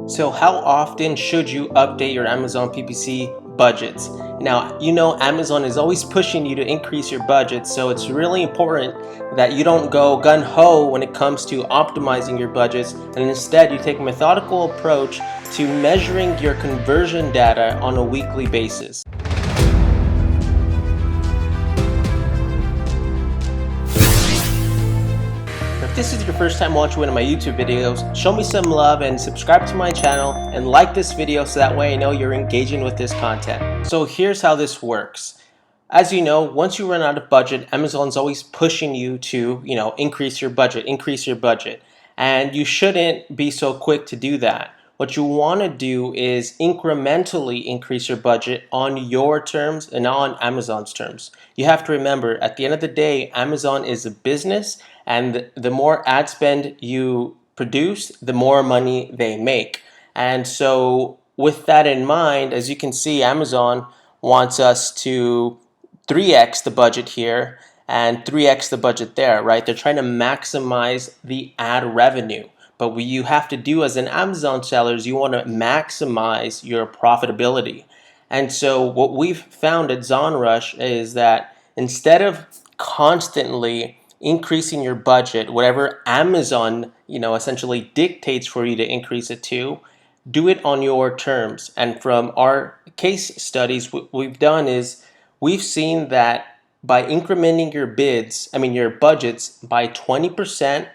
So how often should you update your Amazon PPC budgets? Now, you know Amazon is always pushing you to increase your budget, so it's really important that you don't go gun-ho when it comes to optimizing your budgets, and instead you take a methodical approach to measuring your conversion data on a weekly basis. If this is your first time watching one of my YouTube videos, show me some love and subscribe to my channel and like this video so that way I know you're engaging with this content. So here's how this works. As you know, once you run out of budget, Amazon's always pushing you to, increase your budget. And you shouldn't be so quick to do that. What you want to do is incrementally increase your budget on your terms and not on Amazon's terms. You have to remember, at the end of the day, Amazon is a business, and the more ad spend you produce, the more money they make. And so with that in mind, as you can see, Amazon wants us to 3x the budget here and 3x the budget there, right? They're trying to maximize the ad revenue. But what you have to do as an Amazon seller is you want to maximize your profitability. And so what we've found at ZonRush is that instead of constantly increasing your budget, whatever Amazon, essentially dictates for you to increase it to, do it on your terms. And from our case studies, what we've done is we've seen that by incrementing your budgets by 20%,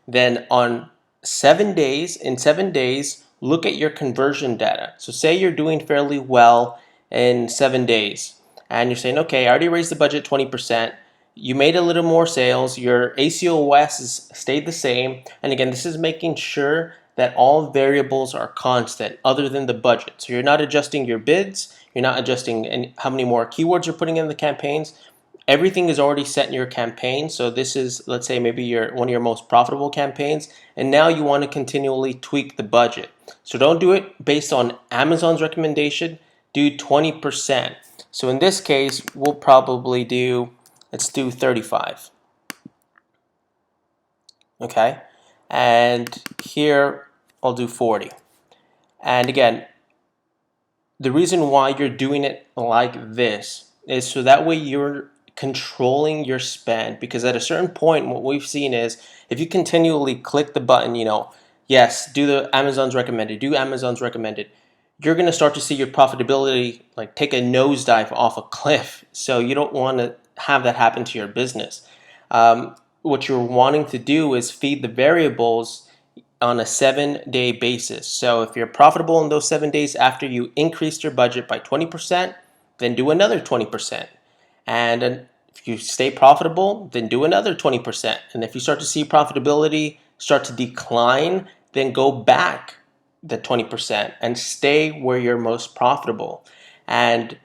then in 7 days, look at your conversion data. So say you're doing fairly well in 7 days, and you're saying, okay, I already raised the budget 20%. You made a little more sales. Your ACoS has stayed the same. And again, this is making sure that all variables are constant other than the budget. So you're not adjusting your bids. You're not adjusting how many more keywords you're putting in the campaigns. Everything is already set in your campaign. So this is, let's say, maybe one of your most profitable campaigns, and now you want to continually tweak the budget. So don't do it based on Amazon's recommendation. Do 20%. So in this case, we'll probably let's do 35. Okay, and here I'll do 40. And again, the reason why you're doing it like this is so that way you're controlling your spend, because at a certain point what we've seen is if you continually click the button, yes, do the Amazon's recommended, you're going to start to see your profitability like take a nosedive off a cliff. So you don't want to have that happen to your business. What you're wanting to do is feed the variables on a 7-day basis. So if you're profitable in those 7 days after you increased your budget by 20%, then do another 20%. And if you stay profitable, then do another 20%. And if you start to see profitability start to decline, then go back the 20% and stay where you're most profitable. And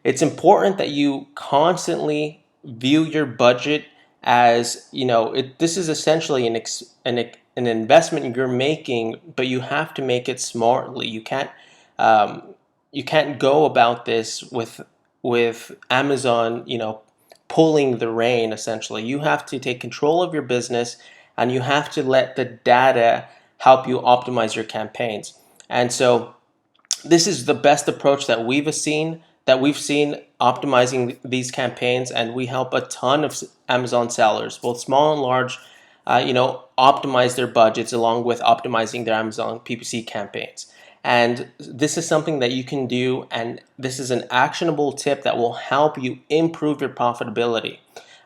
it's important that you constantly view your budget as, this is essentially an investment you're making, but you have to make it smartly. You can't go about this with Amazon, pulling the rein. Essentially, you have to take control of your business, and you have to let the data help you optimize your campaigns. And so this is the best approach that we've seen optimizing these campaigns, and we help a ton of Amazon sellers, both small and large, optimize their budgets along with optimizing their Amazon PPC campaigns. And this is something that you can do, and this is an actionable tip that will help you improve your profitability.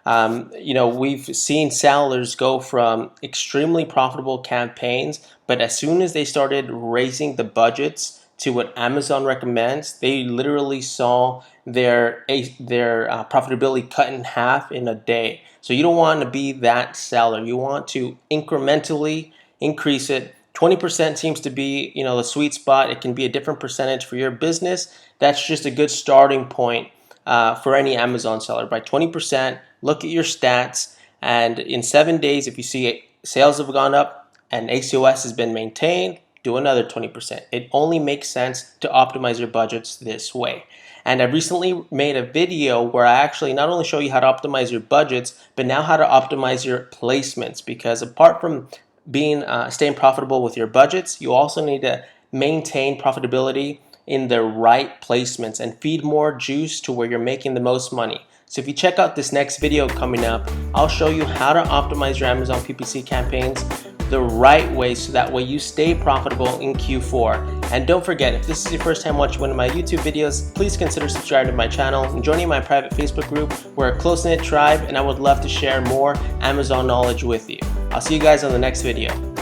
We've seen sellers go from extremely profitable campaigns, but as soon as they started raising the budgets to what Amazon recommends, they literally saw their profitability cut in half in a day. So you don't want to be that seller. You want to incrementally increase it. 20% seems to be, the sweet spot. It can be a different percentage for your business. That's just a good starting point for any Amazon seller. By 20%, look at your stats, and in 7 days, if you see sales have gone up and ACoS has been maintained, do another 20%. It only makes sense to optimize your budgets this way. And I recently made a video where I actually not only show you how to optimize your budgets, but now how to optimize your placements, because apart from staying profitable with your budgets, you also need to maintain profitability in the right placements and feed more juice to where you're making the most money. So if you check out this next video coming up, I'll show you how to optimize your Amazon PPC campaigns the right way so that way you stay profitable in Q4. And don't forget, if this is your first time watching one of my YouTube videos, please consider subscribing to my channel and joining my private Facebook group. We're a close-knit tribe and I would love to share more Amazon knowledge with you. I'll see you guys on the next video.